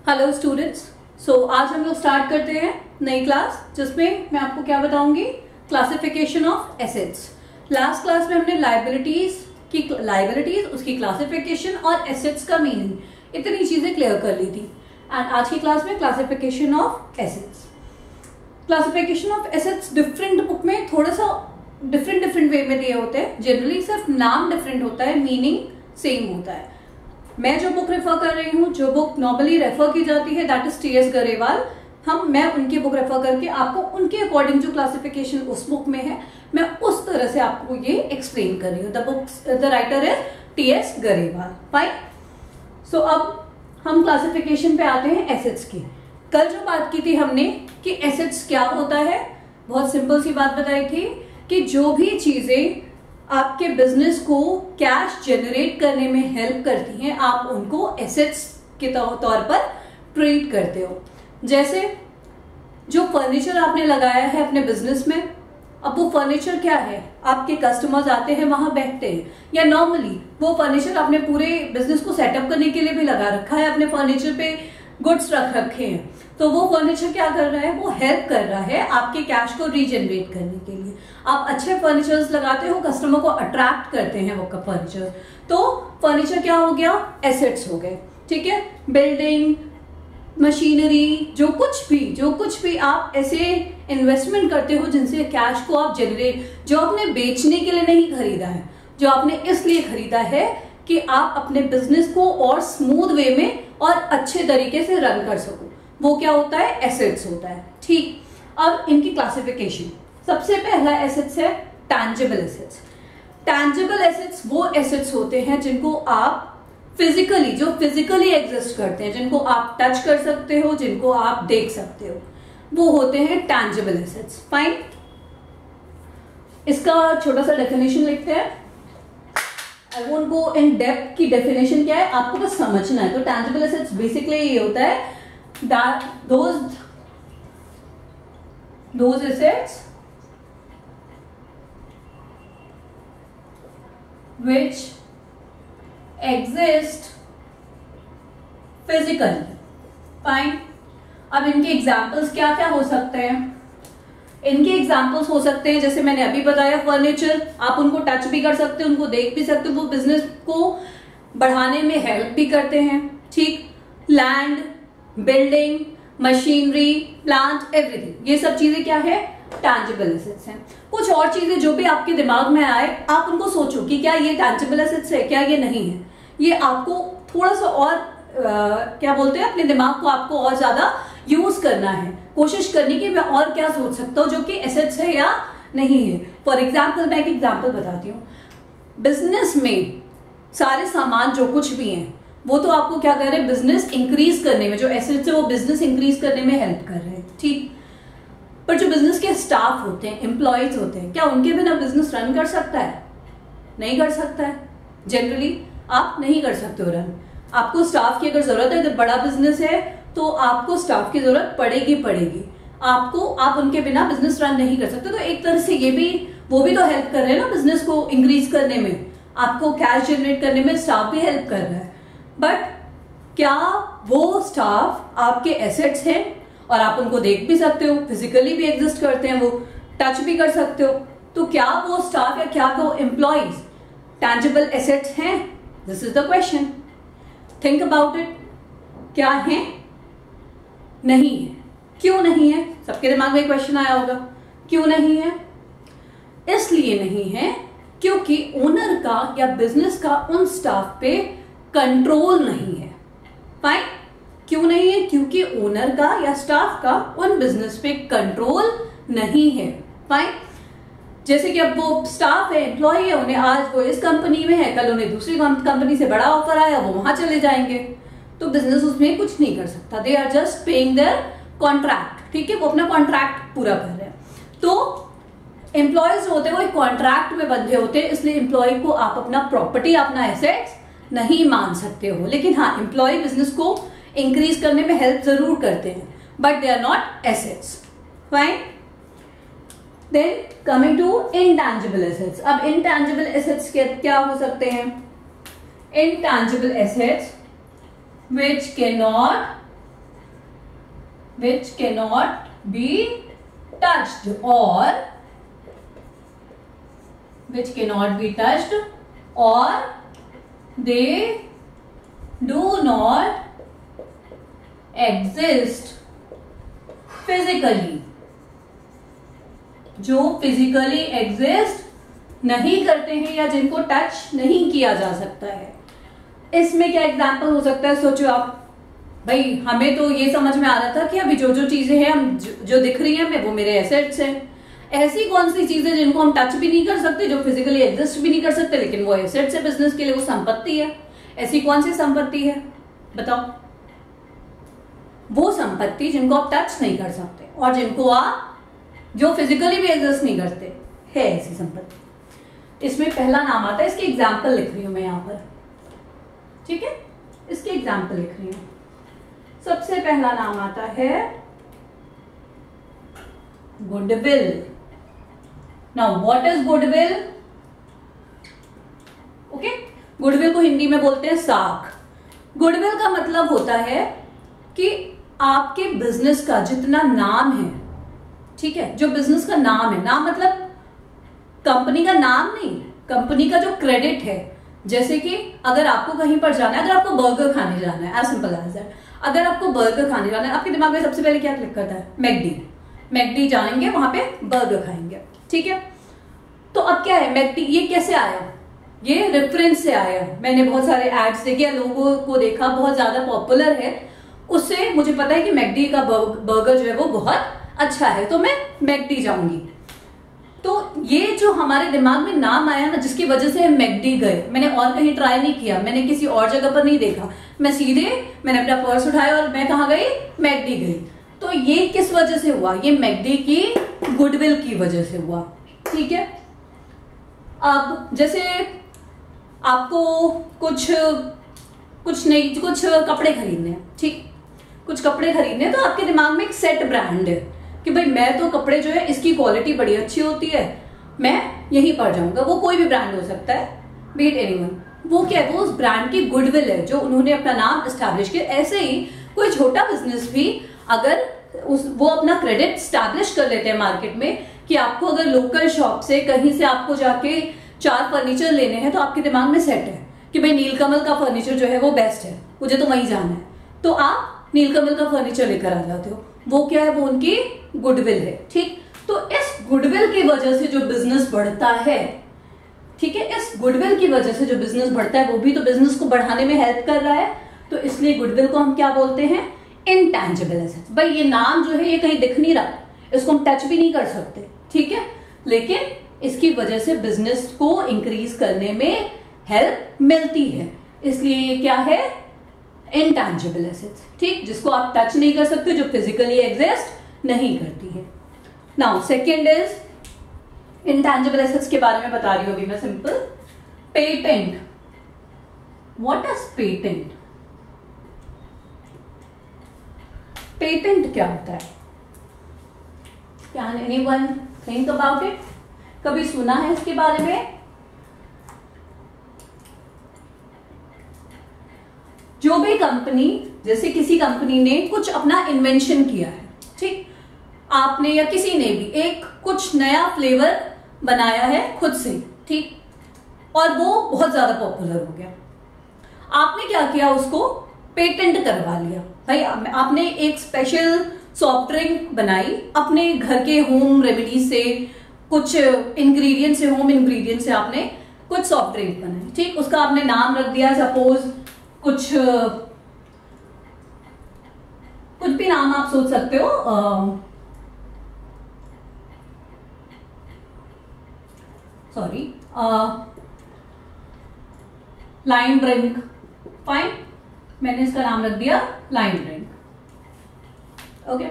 Hello students. आज हम लोग स्टार्ट करते हैं नई क्लास, जिसमें मैं आपको क्या बताऊंगी, classification of assets. Last class में हमने लाइबिलिटीज उसकी क्लासिफिकेशन और एसेट्स का मीनिंग इतनी चीजें क्लियर कर ली थी। एंड आज की क्लास में classification of assets. Classification of assets different book में थोड़ा सा डिफरेंट वे में दिए होते हैं। जनरली सिर्फ नाम डिफरेंट होता है, मीनिंग सेम होता है। मैं जो बुक रेफर कर रही हूँ, जो बुक नॉर्मली रेफर की जाती है, दैट इज टी.एस. गरेवाल। मैं उनकी बुक रेफर करके आपको उनके अकॉर्डिंग जो क्लासिफिकेशन उस बुक में है, मैं उस तरह से आपको ये एक्सप्लेन कर रही हूँ। The writer is T S. Grewal. Fine. So अब हम क्लासिफिकेशन पे आते हैं एसेट्स की। कल जो बात की थी हमने कि एसेट्स क्या होता है, बहुत सिंपल सी बात बताई थी कि जो भी चीजें आपके बिजनेस को कैश जनरेट करने में हेल्प करती हैं, आप उनको एसेट्स के तौर पर ट्रीट करते हो। जैसे जो फर्नीचर आपने लगाया है अपने बिजनेस में, अब वो फर्नीचर क्या है, आपके कस्टमर्स आते हैं वहां बैठते हैं, या नॉर्मली वो फर्नीचर आपने पूरे बिजनेस को सेटअप करने के लिए भी लगा रखा है, अपने फर्नीचर पे गुड्स रख रखे हैं, तो वो फर्नीचर क्या कर रहा है, वो हेल्प कर रहा है आपके कैश को रीजनरेट करने के लिए। आप अच्छे फर्नीचर्स लगाते हो, कस्टमर को अट्रैक्ट करते हैं वो फर्नीचर, तो फर्नीचर क्या हो गया, एसेट्स हो गए। ठीक है, बिल्डिंग, मशीनरी, जो कुछ भी आप ऐसे इन्वेस्टमेंट करते हो जिनसे कैश को आप जनरेट, जो आपने बेचने के लिए नहीं खरीदा है, जो आपने इसलिए खरीदा है कि आप अपने बिजनेस को और स्मूथ वे में और अच्छे तरीके से रन कर सको, वो क्या होता है, एसेट्स होता है। ठीक, अब इनकी क्लासिफिकेशन, सबसे पहला एसेट्स है टैंजिबल एसेट्स। टैंजिबल एसेट्स वो एसेट्स होते हैं जिनको आप फिजिकली एग्जिस्ट करते हैं, जिनको आप टच कर सकते हो, जिनको आप देख सकते हो, वो होते हैं टैंजिबल एसेट्स। फाइन। इसका छोटा सा डेफिनेशन लिखते हैं। I won't go in depth की डेफिनेशन क्या है, आपको बस समझना है। तो टैंजिबल एसेट्स बेसिकली ये होता है those assets which exist physically. Fine. अब इनके एग्जाम्पल्स क्या क्या हो सकते हैं, इनके एग्जाम्पल्स हो सकते हैं जैसे मैंने अभी बताया, फर्नीचर, आप उनको टच भी कर सकते हो, उनको देख भी सकते हो, वो बिजनेस को बढ़ाने में हेल्प भी करते हैं। ठीक, land, building, machinery, plant, everything, ये सब चीजें क्या है, टैंजिबल एसेट्स हैं। कुछ और चीजें जो भी आपके दिमाग में आए, आप उनको सोचो कि क्या ये टैंजिबल एसेट्स है, क्या ये नहीं है। ये आपको थोड़ा सा और क्या बोलते हैं, अपने दिमाग को आपको और ज्यादा यूज करना है, कोशिश करनी कि मैं और क्या सोच सकता हूँ जो कि एसेट्स है या नहीं है। फॉर एग्जाम्पल, मैं एक एग्जाम्पल बताती हूँ। बिजनेस में सारे सामान जो कुछ भी हैं, वो तो आपको क्या कर रहे हैं, बिजनेस इंक्रीज करने में, जो एसेट्स है वो बिजनेस इंक्रीज करने में हेल्प कर रहे हैं। ठीक, पर जो बिजनेस के स्टाफ होते हैं, एम्प्लॉयज होते हैं, क्या उनके बिना बिजनेस रन कर सकता है, नहीं कर सकता है। जनरली आप नहीं कर सकते हो रन। आपको स्टाफ की अगर जरूरत है, अगर बड़ा बिजनेस है तो आपको स्टाफ की जरूरत पड़ेगी। आप उनके बिना बिजनेस रन नहीं कर सकते। तो एक तरह से वो भी तो हेल्प कर रहे हैं ना बिजनेस को इंक्रीज करने में, आपको कैश जनरेट करने में स्टाफ भी हेल्प कर रहा है। बट क्या वो स्टाफ आपके एसेट्स हैं और आप उनको देख भी सकते हो, फिजिकली भी एग्जिस्ट करते हैं, वो टच भी कर सकते हो, तो क्या वो स्टाफ या क्या वो एम्प्लॉइज टैंजिबल एसेट्स हैं? This is the question. Think about it. क्या है, नहीं है। क्यों नहीं है? सबके दिमाग में क्वेश्चन आया होगा, क्यों नहीं है? इसलिए नहीं है क्योंकि ओनर का या बिजनेस का उन स्टाफ पे कंट्रोल नहीं है। फाइन। क्यों नहीं है? क्योंकि ओनर का या स्टाफ का उन बिजनेस पे कंट्रोल नहीं है। फाइन। जैसे कि अब वो स्टाफ है, एम्प्लॉय है, उन्हें आज वो इस कंपनी में है, कल उन्हें दूसरी कंपनी से बड़ा ऑफर आया, वो वहां चले जाएंगे, तो बिजनेस उसमें कुछ नहीं कर सकता। They are just paying their contract. ठीक है, वो अपना कॉन्ट्रैक्ट पूरा कर रहे हैं। तो एम्प्लॉयज होते हैं वो एक कॉन्ट्रैक्ट में बंधे होते हैं, इसलिए एम्प्लॉय को आप अपना प्रॉपर्टी, अपना एसेट्स नहीं मान सकते हो। लेकिन हाँ, एम्प्लॉय बिजनेस को इंक्रीज करने में हेल्प जरूर करते हैं, but they are not assets. Fine. Then coming to intangible assets. अब इनटैंजिबल एसेट्स क्या हो सकते हैं? Intangible assets which cannot which cannot be touched or which cannot be touched or they do not exist physically, जो physically exist नहीं करते हैं या जिनको टच नहीं किया जा सकता है। इसमें क्या एग्जाम्पल हो सकता है, सोचो आप। भाई हमें तो ये समझ में आ रहा था कि अभी जो जो चीजें हैं हम जो दिख रही हैं हमें वो मेरे एसेट्स हैं। ऐसी कौन सी चीजें जिनको हम टच भी नहीं कर सकते, जो फिजिकली एग्जिस्ट भी नहीं कर सकते, लेकिन वो एसेट्स है बिजनेस के लिए, वो संपत्ति है। ऐसी कौन सी संपत्ति है बताओ? वो संपत्ति जिनको आप टच नहीं कर सकते और जिनको आप जो फिजिकली भी एग्जिस्ट नहीं करते है, ऐसी संपत्ति। इसमें पहला नाम आता है, इसकी एग्जाम्पल लिख रही हूं मैं यहां पर, ठीक है? इसकी एग्जाम्पल लिख रही हूं। सबसे पहला नाम आता है goodwill. Now what is goodwill? Okay, goodwill को हिंदी में बोलते हैं साख। गुडविल का मतलब होता है कि आपके बिजनेस का जितना नाम है, ठीक है, जो बिजनेस का नाम है, नाम मतलब कंपनी का नाम नहीं, कंपनी का जो क्रेडिट है। जैसे कि अगर आपको कहीं पर जाना है, अगर आपको बर्गर खाने जाना है, एज सिंपल एज दैट, अगर आपको बर्गर खाने जाना है, आपके दिमाग में सबसे पहले क्या क्लिक करता है? मैकडी। मैकडी जाएंगे, वहां पे बर्गर खाएंगे, ठीक है? तो अब क्या है मैकडी, ये कैसे आया? ये रेफरेंस से आया। मैंने बहुत सारे एड्स देखे, लोगों को देखा, बहुत ज्यादा पॉपुलर है, उससे मुझे पता है कि मैकडी का बर्गर जो है वो बहुत अच्छा है, तो मैं मैकडी जाऊंगी। तो ये जो हमारे दिमाग में नाम आया ना, जिसकी वजह से हम मैकडी गए, मैंने और कहीं ट्राई नहीं किया, मैंने किसी और जगह पर नहीं देखा, मैंने अपना पर्स उठाया और मैं कहाँ गई? मैकडी गई। तो ये किस वजह से हुआ? ये मैकडी की गुडविल की वजह से हुआ, ठीक है? अब जैसे आपको कुछ कपड़े खरीदने हैं, ठीक, कुछ कपड़े खरीदने, तो आपके दिमाग में एक सेट ब्रांड है कि भाई मैं तो कपड़े जो है इसकी क्वालिटी बड़ी अच्छी होती है, मैं यहीं पर जाऊंगा। वो कोई भी ब्रांड हो सकता है, बी इट एनीवन। वो क्या है? वो उस ब्रांड की गुडविल है, जो उन्होंने अपना नाम एस्टैब्लिश किया। ऐसे ही कोई छोटा बिजनेस भी अगर वो अपना क्रेडिट स्टैब्लिश कर लेते हैं मार्केट में, कि आपको अगर लोकल शॉप से कहीं से आपको जाके 4 फर्नीचर लेने हैं, तो आपके दिमाग में सेट है कि भाई नीलकमल का फर्नीचर जो है वो बेस्ट है, मुझे तो वहीं जाना है, तो आप नीलकमल का फर्नीचर लेकर आ जाते हो। वो क्या है? वो उनकी गुडविल है, ठीक? तो इस गुडविल की वजह से जो बिजनेस बढ़ता है, ठीक है, इस गुडविल की वजह से जो बिजनेस बढ़ता है, वो भी तो बिजनेस को बढ़ाने में हेल्प कर रहा है। तो इसलिए गुडविल को हम क्या बोलते हैं? Intangible assets. भाई ये नाम जो है ये कहीं दिख नहीं रहा, इसको हम टच भी नहीं कर सकते, ठीक है, लेकिन इसकी वजह से बिजनेस को इंक्रीज करने में हेल्प मिलती है, इसलिए ये क्या है? इनटैंजिबल एसेट्स, ठीक, जिसको आप टच नहीं कर सकते, जो फिजिकली एग्जिस्ट नहीं करती है। Now second is intangible assets के बारे में बता रही हूं अभी मैं, simple. Patent. What is patent? Patent क्या होता है? Can anyone think about it? कभी सुना है इसके बारे में? जो भी कंपनी, जैसे किसी कंपनी ने कुछ अपना इन्वेंशन किया है, ठीक, आपने या किसी ने भी एक कुछ नया फ्लेवर बनाया है खुद से, ठीक, और वो बहुत ज्यादा पॉपुलर हो गया, आपने क्या किया? उसको पेटेंट करवा लिया। भाई आपने एक स्पेशल सॉफ्ट ड्रिंक बनाई अपने घर के होम रेमेडी से, कुछ इंग्रेडिएंट से, होम इंग्रेडिएंट से आपने कुछ सॉफ्ट ड्रिंक बनाई, ठीक, उसका आपने नाम रख दिया, सपोज कुछ भी नाम आप सोच सकते हो, सॉरी, लाइम ड्रिंक, फाइन, मैंने इसका नाम रख दिया लाइम ड्रिंक, ओके।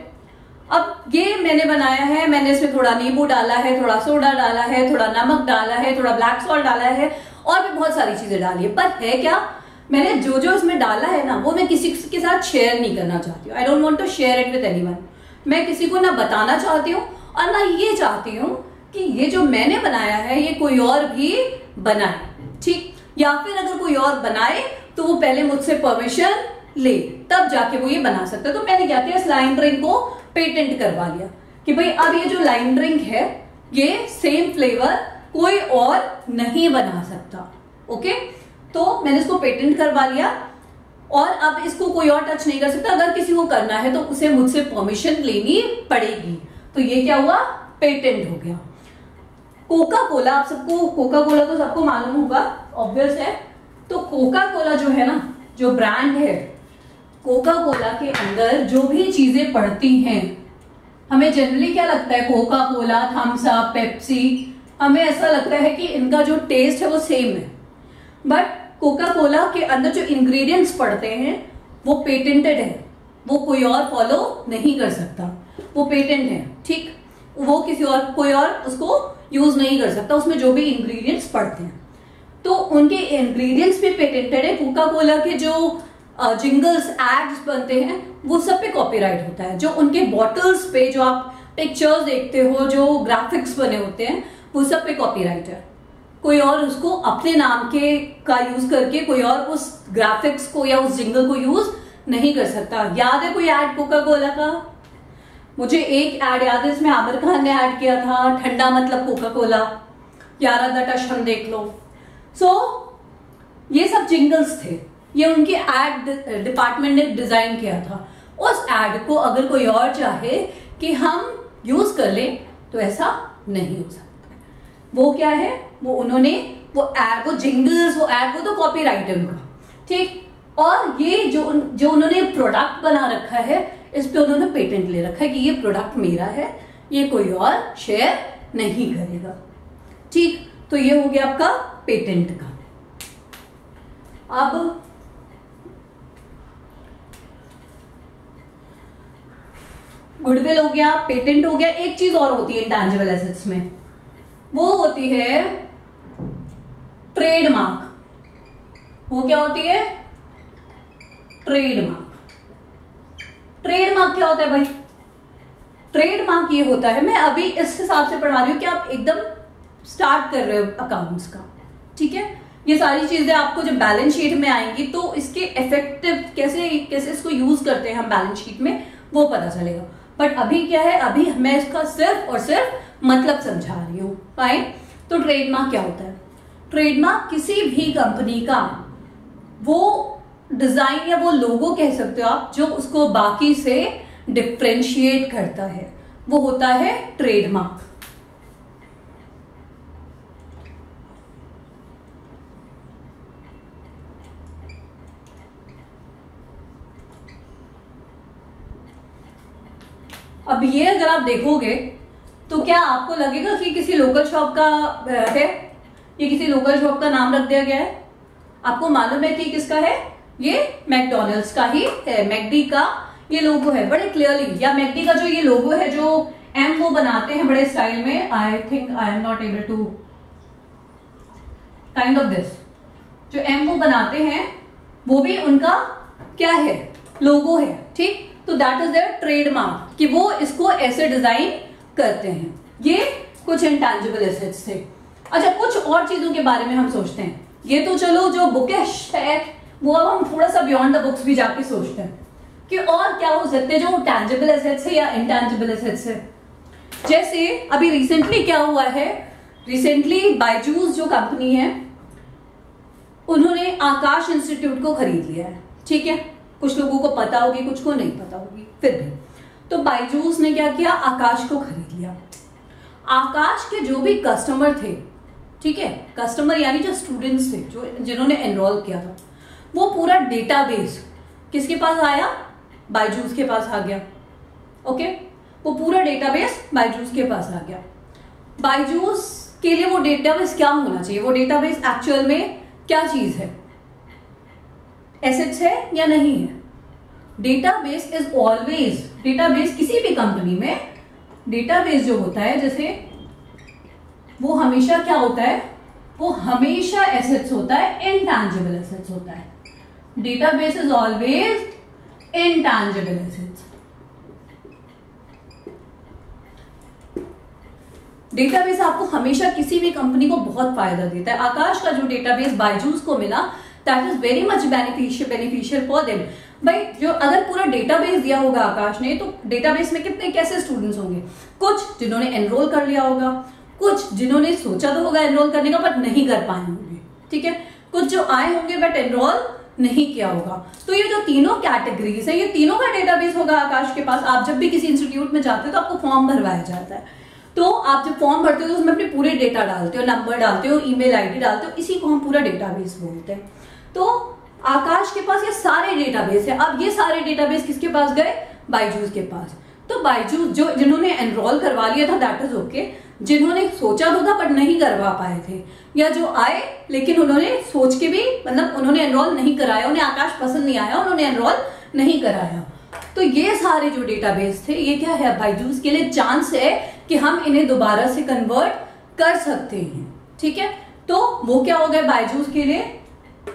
अब ये मैंने बनाया है, मैंने इसमें थोड़ा नींबू डाला है, थोड़ा सोडा डाला है, थोड़ा नमक डाला है, थोड़ा ब्लैक सॉल्ट डाला है, और भी बहुत सारी चीजें डाली है, पर है क्या, मैंने जो जो इसमें डाला है ना, वो मैं किसी के साथ शेयर नहीं करना चाहती हूँ। I don't want to share it with anyone. मैं किसी को ना बताना चाहती हूँ और ना ये चाहती हूँ कि ये जो मैंने बनाया है ये कोई और भी बनाए, ठीक, या फिर अगर कोई और बनाए तो वो पहले मुझसे परमिशन ले, तब जाके वो ये बना सकता है। तो मैंने क्या किया, इस लाइन ड्रिंक को पेटेंट करवा लिया कि भाई अब ये जो लाइन ड्रिंक है ये सेम फ्लेवर कोई और नहीं बना सकता। ओके, तो मैंने इसको पेटेंट करवा लिया और अब इसको कोई और टच नहीं कर सकता। अगर किसी को करना है तो उसे मुझसे परमिशन लेनी पड़ेगी। तो ये क्या हुआ, पेटेंट हो गया। कोका कोला, आप सबको कोका कोला तो सबको मालूम होगा, ऑब्वियस है। तो कोका कोला जो है ना, जो ब्रांड है, कोका कोला के अंदर जो भी चीजें पड़ती हैं, हमें जनरली क्या लगता है, Coca Cola, Thums Up, Pepsi, हमें ऐसा लगता है कि इनका जो टेस्ट है वो सेम है। बट कोका कोला के अंदर जो इंग्रेडिएंट्स पड़ते हैं वो पेटेंटेड है, वो कोई और फॉलो नहीं कर सकता, वो पेटेंट है। ठीक, वो किसी और कोई और उसको यूज नहीं कर सकता, उसमें जो भी इंग्रेडिएंट्स पड़ते हैं। तो उनके इंग्रेडिएंट्स भी पेटेंटेड है। कोका कोला के जो जिंगल्स, एड्स बनते हैं, वो सब पे कॉपीराइट होता है। जो उनके बॉटल्स पे जो आप पिक्चर्स देखते हो, जो ग्राफिक्स बने होते हैं, वो सब पे कॉपीराइट है। कोई और उसको अपने नाम के का यूज करके कोई और उस ग्राफिक्स को या उस जिंगल को यूज नहीं कर सकता। याद है कोई ऐड कोका कोला का? मुझे एक ऐड याद है, इसमें आमिर खान ने ऐड किया था, ठंडा मतलब कोका कोला, यारा दा टश हम देख लो। सो ये सब जिंगल्स थे, ये उनके एड डिपार्टमेंट ने डिजाइन किया था। उस एड को अगर कोई और चाहे कि हम यूज कर ले तो ऐसा नहीं हो सकता। वो क्या है, वो उन्होंने वो जिंगल्स, वो एड, वो तो कॉपीराइट है उनका। ठीक, और ये जो उन्होंने प्रोडक्ट बना रखा है, इस पे उन्होंने पेटेंट ले रखा है कि ये प्रोडक्ट मेरा है, ये कोई और शेयर नहीं करेगा। ठीक, तो ये हो गया आपका पेटेंट का। अब गुडविल हो गया, पेटेंट हो गया। एक चीज और होती है इंटैंजिबल एसेट्स में, वो होती है ट्रेडमार्क। वो क्या होती है, ट्रेडमार्क। ट्रेडमार्क क्या होता है भाई? ट्रेडमार्क ये होता है, मैं अभी इस हिसाब से पढ़ा रही हूं कि आप एकदम स्टार्ट कर रहे हो अकाउंट्स का। ठीक है, ये सारी चीजें आपको जब बैलेंस शीट में आएंगी तो इसके इफेक्टिव कैसे इसको यूज करते हैं हम बैलेंस शीट में, वो पता चलेगा। बट अभी क्या है, अभी मैं इसका सिर्फ और सिर्फ मतलब समझा रही हूं। फाइन, तो ट्रेडमार्क क्या होता है? ट्रेडमार्क किसी भी कंपनी का वो डिजाइन या वो लोगो कह सकते हो आप, जो उसको बाकी से डिफ्रेंशिएट करता है, वो होता है ट्रेडमार्क। अब ये अगर आप देखोगे तो क्या आपको लगेगा कि किसी लोकल शॉप का है, ये किसी लोकल शॉप का नाम रख दिया गया है? आपको मालूम है कि किसका है? ये मैकडॉनल्ड्स का ही है, मैकडी का ये लोगो है बड़े क्लियरली। या मैकडी का जो ये लोगो है, जो एम वो बनाते हैं बड़े स्टाइल में, I think I am not able to kind of this, जो एम वो बनाते हैं वो भी उनका क्या है, लोगो है। ठीक, तो दैट इज देयर ट्रेडमार्क, कि वो इसको ऐसे डिजाइन करते हैं। ये कुछ इंटैंजिबल एसेट्स थे। अच्छा, कुछ और चीजों के बारे में हम सोचते हैं। ये तो चलो जो बुकिश है वो, अब हम थोड़ा सा बियॉन्ड द बुक्स भी जाके सोचते हैं कि और क्या हो सकते हैं जो टैंजिबल एसेट्स है या इंटैंजिबल एसेट्स है। जैसे अभी रिसेंटली क्या हुआ है, रिसेंटली बायजूस जो कंपनी है उन्होंने आकाश इंस्टीट्यूट को खरीद लिया है। ठीक है, कुछ लोगों को पता होगी, कुछ को नहीं पता होगी, फिर भी तो बायजूस ने क्या किया, आकाश को खरीद लिया। आकाश के जो भी कस्टमर थे, ठीक है, कस्टमर यानी जो स्टूडेंट्स थे, जो जिन्होंने एनरोल किया था, वो पूरा डेटाबेस किसके पास आया, बायजूस के पास आ गया। ओके, वो पूरा डेटाबेस बायजूस के पास आ गया। बायजूस के लिए वो डेटाबेस क्या होना चाहिए, वो डेटाबेस एक्चुअल में क्या चीज है, एसेट्स है या नहीं है? डेटाबेस इज ऑलवेज, डेटाबेस किसी भी कंपनी में डेटाबेस जो होता है, जैसे वो हमेशा क्या होता है, वो हमेशा एसेट्स होता है, इनटैंजिबल एसेट्स होता है। Database is always intangible assets. Database आपको हमेशा किसी भी कंपनी को बहुत फायदा देता है। आकाश का जो डेटाबेस बायजूस को मिला, that is very much beneficial for them. भाई जो अगर पूरा डेटाबेस दिया होगा आकाश ने, तो डेटाबेस में कितने कैसे स्टूडेंट्स होंगे? कुछ जिन्होंने एनरोल कर लिया होगा, कुछ जिन्होंने सोचा तो होगा एनरोल करने का बट नहीं कर पाए होंगे, ठीक है, कुछ जो आए होंगे बट एनरोल नहीं किया होगा। तो ये जो तीनों कैटेगरीज है, ये तीनों का डेटाबेस होगा आकाश के पास। आप जब भी किसी इंस्टीट्यूट में जाते हो तो आपको फॉर्म भरवाया जाता है, तो आप जब फॉर्म भरते हो तो उसमें अपने पूरे डेटा डालते हो, नंबर डालते हो, ईमेल आईडी डालते हो, इसी को हम पूरा डेटाबेस बोलते हैं। तो आकाश के पास ये सारे डेटाबेस है। अब ये सारे डेटाबेस किसके पास गए? बायजूस के पास। तो बायजूस जो जिन्होंने एनरोल करवा लिया था दैट इज ओके, जिन्होंने सोचा तो था बट नहीं करवा पाए थे, या जो आए लेकिन उन्होंने सोच के भी मतलब उन्होंने एनरोल नहीं कराया, उन्हें आकाश पसंद नहीं आया, उन्होंने एनरोल नहीं कराया, तो ये सारे जो डेटाबेस थे ये क्या है? बायजूस के लिए चांस है कि हम इन्हें दोबारा से कन्वर्ट कर सकते हैं, ठीक है। तो वो क्या हो गए बायजूस के लिए?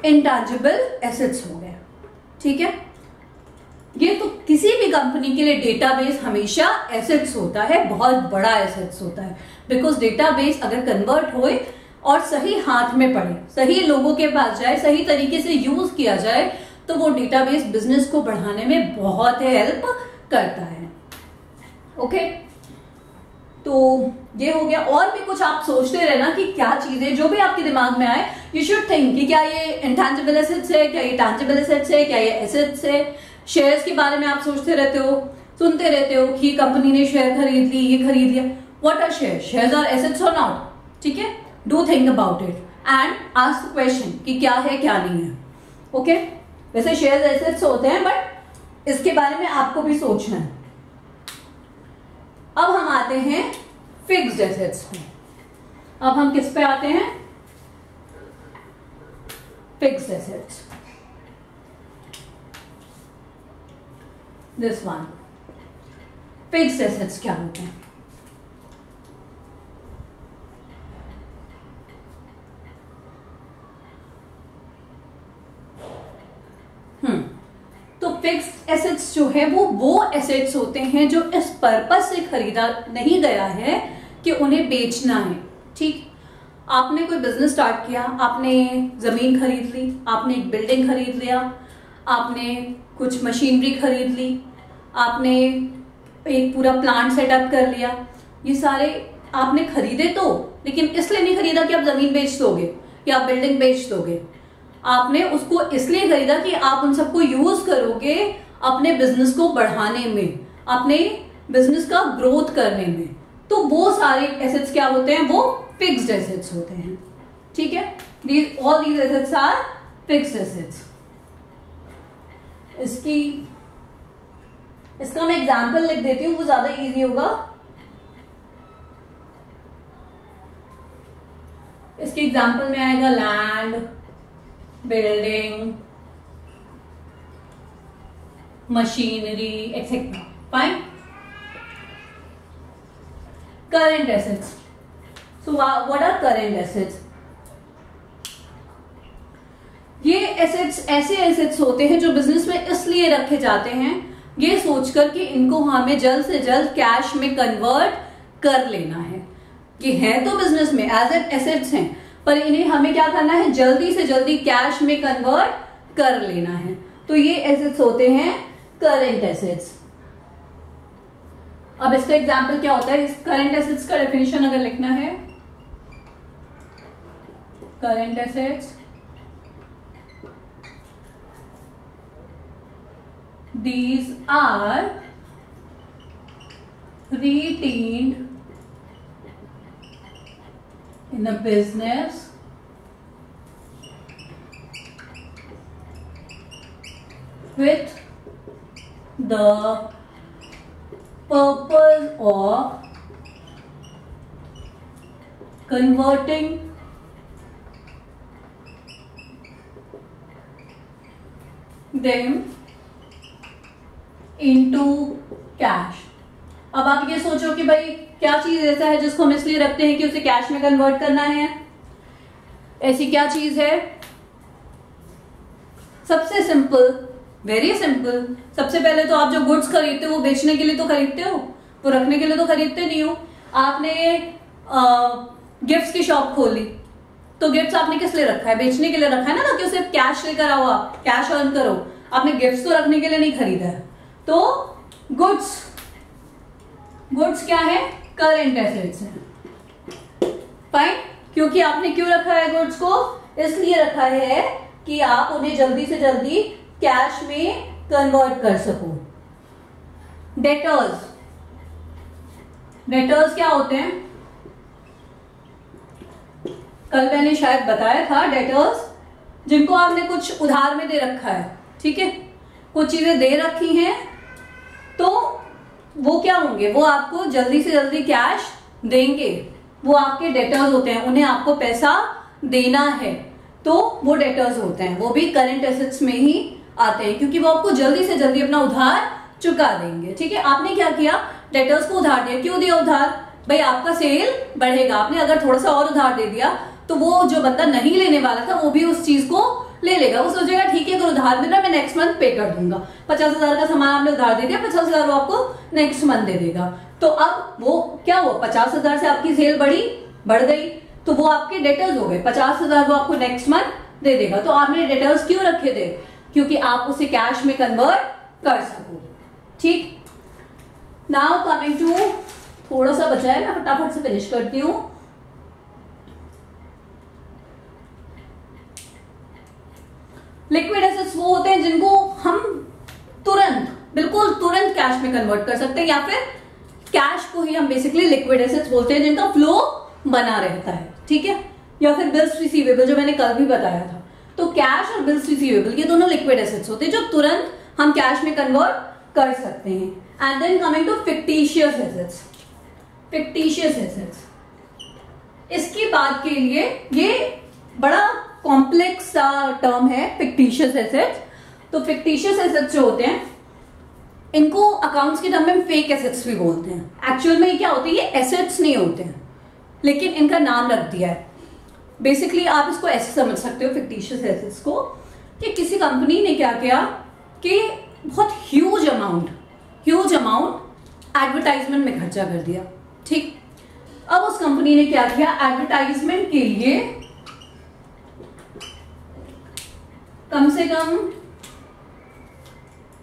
इंटैंजिबल एसेट्स हो गए, ठीक है। ये तो किसी भी कंपनी के लिए डेटाबेस हमेशा एसेट्स होता है, बहुत बड़ा एसेट्स होता है, बिकॉज डेटाबेस अगर कन्वर्ट होए और सही हाथ में पड़े, सही लोगों के पास जाए, सही तरीके से यूज किया जाए, तो वो डेटाबेस बिजनेस को बढ़ाने में बहुत हेल्प करता है। ओके, तो ये हो गया। और भी कुछ आप सोचते रहना कि क्या चीजें जो भी आपके दिमाग में आए, यू शुड थिंक कि क्या ये इंटैंजिबल एसेट्स है, क्या ये टैंजिबल एसेट्स है, क्या ये एसेट्स है। शेयर्स के बारे में आप सोचते रहते हो, सुनते रहते हो कि कंपनी ने शेयर खरीद ली, ये खरीद लिया। What are share? Shares are assets और नॉट, ठीक है। Do think about it and ask question कि क्या है क्या नहीं है। ओके, वैसे शेयर्स एसेट्स होते हैं बट इसके बारे में आपको भी सोचना है। अब हम आते हैं फिक्स्ड एसेट्स पे। अब हम किस पे आते हैं? Fixed assets. This one, fixed assets क्या होते हैं? तो फिक्स्ड एसेट्स जो है वो एसेट्स होते हैं जो इस पर्पस से खरीदा नहीं गया है कि उन्हें बेचना है, ठीक। आपने कोई बिजनेस स्टार्ट किया, आपने जमीन खरीद ली, आपने एक बिल्डिंग खरीद लिया, आपने कुछ मशीनरी खरीद ली, आपने एक पूरा प्लांट सेटअप कर लिया, ये सारे आपने खरीदे तो, लेकिन इसलिए नहीं खरीदा कि आप जमीन बेच दोगे या आप बिल्डिंग बेच दोगे। आपने उसको इसलिए खरीदा कि आप उन सबको यूज करोगे अपने बिजनेस को बढ़ाने में, अपने बिजनेस का ग्रोथ करने में। तो वो सारे एसेट्स क्या होते हैं? वो फिक्स्ड एसेट्स होते हैं, ठीक है। All these assets are fixed assets. इसका मैं एग्जाम्पल लिख देती हूँ, वो ज्यादा इजी होगा। इसके एग्जाम्पल में आएगा land, building, machinery etcetera. Fine. Current assets. So what are current assets? ये एसेट्स ऐसे एसेट्स होते हैं जो बिजनेस में इसलिए रखे जाते हैं ये सोचकर कि इनको हमें जल्द से जल्द कैश में कन्वर्ट कर लेना है। कि है तो बिजनेस में एज एन एसेट्स हैं, पर इन्हें हमें क्या करना है? जल्दी से जल्दी कैश में कन्वर्ट कर लेना है। तो ये एसेट्स होते हैं करंट एसेट्स। अब इसका एग्जांपल क्या होता है? इस करंट एसेट्स का डेफिनेशन अगर लिखना है, current assets these are retained in a business with the purpose of converting them into cash. अब आप ये सोचो कि भाई क्या चीज ऐसा है जिसको हम इसलिए रखते हैं कि उसे कैश में कन्वर्ट करना है? ऐसी क्या चीज है? सबसे सिंपल, वेरी सिंपल। सबसे पहले तो आप जो गुड्स खरीदते हो वो बेचने के लिए तो खरीदते हो, वो रखने के लिए तो खरीदते नहीं हो। आपने गिफ्ट्स की शॉप खोली तो गिफ्ट्स आपने किस लिए रखा है? बेचने के लिए रखा है ना, कि उसे कैश लेकर आओ, आप कैश अर्न करो। आपने गिफ्ट्स तो रखने के लिए नहीं खरीदा है। तो गुड्स क्या है, करेंट एसेट्स है। फाइन, क्योंकि आपने क्यों रखा है गुड्स को, इसलिए रखा है कि आप उन्हें जल्दी से जल्दी कैश में कन्वर्ट कर सको। डेटर्स क्या होते हैं, कल मैंने शायद बताया था, डेटर्स जिनको आपने कुछ उधार में दे रखा है, ठीक है, कुछ चीजें दे रखी हैं, तो वो क्या होंगे, वो आपको जल्दी से जल्दी कैश देंगे, वो आपके डेटर्स होते हैं, उन्हें आपको पैसा देना है, तो वो डेटर्स होते हैं, वो भी करंट एसेट्स में ही आते हैं, क्योंकि वो आपको जल्दी से जल्दी अपना उधार चुका देंगे। ठीक है, आपने क्या किया, डेटर्स को उधार दिया, क्यों दिया उधार, भाई आपका सेल बढ़ेगा, आपने अगर थोड़ा सा और उधार दे दिया तो वो जो बंदा नहीं लेने वाला था वो भी उस चीज को ले लेगा, वो सोचेगा ठीक है अगर उधार मिल रहा है मैं नेक्स्ट मंथ पे कर दूंगा, 50,000 का सामान आपने उधार दे दिया, 50,000 वो आपको नेक्स्ट मंथ दे देगा। तो अब वो क्या हुआ, 50,000 से आपकी सेल बढ़ गई, तो वो आपके डेटर्स हो गए, 50,000 वो आपको नेक्स्ट मंथ दे देगा। तो आपने डेटर्स क्यों रखे थे, क्योंकि आप उसे कैश में कन्वर्ट कर सको। ठीक, नाउ कमिंग टू, थोड़ा सा बचा है, मैं फटाफट से फिनिश करती हूं। लिक्विड एसेट्स वो होते हैं जिनको हम बिल्कुल तुरंत कैश में कन्वर्ट कर सकते हैं, या फिर कैश को ही हम बेसिकली लिक्विड एसेट्स बोलते हैं, जिनका फ्लो बना रहता है। ठीक है, या फिर बिल्स रिसीवेबल जो मैंने कल भी बताया था। तो कैश और बिल्स रिसीवेबल ये दोनों लिक्विड एसेट्स होते हैं जो तुरंत हम कैश में कन्वर्ट कर सकते हैं। And then coming to fictitious assets. Fictitious assets, इसकी बात के लिए ये बड़ा कॉम्प्लेक्स सा टर्म है फिक्टिशियस एसेट्स। तो फिक्टिशियस एसेट्स जो होते हैं इनको अकाउंट्स के टर्म में फेक एसेट्स भी बोलते हैं। एक्चुअल में क्या होते हैं, ये एसेट्स नहीं होते हैं, लेकिन इनका नाम रख दिया है। बेसिकली आप इसको ऐसे समझ सकते हो फिक्टिशियस एसेट्स को, कि किसी कंपनी ने क्या किया कि बहुत ह्यूज अमाउंट एडवर्टाइजमेंट में खर्चा कर दिया। ठीक, अब उस कंपनी ने क्या किया, एडवर्टाइजमेंट के लिए कम से कम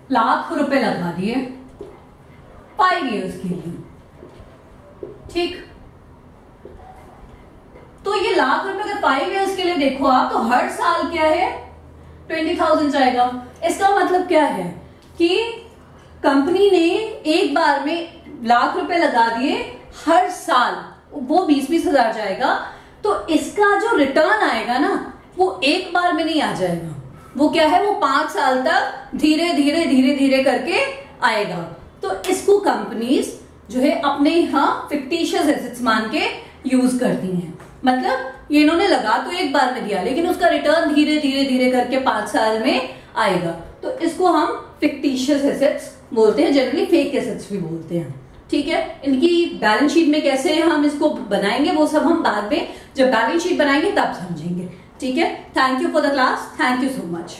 लाख रुपए लगा दिए 5 years के लिए। ठीक, तो ये लाख रुपए अगर 5 years के लिए देखो आप, तो हर साल क्या है 20,000 जाएगा। इसका मतलब क्या है कि कंपनी ने एक बार में लाख रुपए लगा दिए, हर साल वो 20-20 हजार जाएगा। तो इसका जो रिटर्न आएगा ना, वो एक बार में नहीं आ जाएगा, वो क्या है, वो 5 साल तक धीरे धीरे करके आएगा। तो इसको कंपनीज जो है अपने यहाँ फिक्टिशियस एसेट्स मान के यूज करती हैं। मतलब ये इन्होंने लगा तो एक बार में दिया, लेकिन उसका रिटर्न धीरे धीरे करके 5 साल में आएगा। तो इसको हम फिक्टिशियस एसेट्स बोलते हैं, जनरली फेक एसेट्स भी बोलते हैं। ठीक है, इनकी बैलेंस शीट में कैसे हम इसको बनाएंगे वो सब हम बाद में जब बैलेंस शीट बनाएंगे तब समझेंगे। ठीक है, thank you for the class, thank you so much.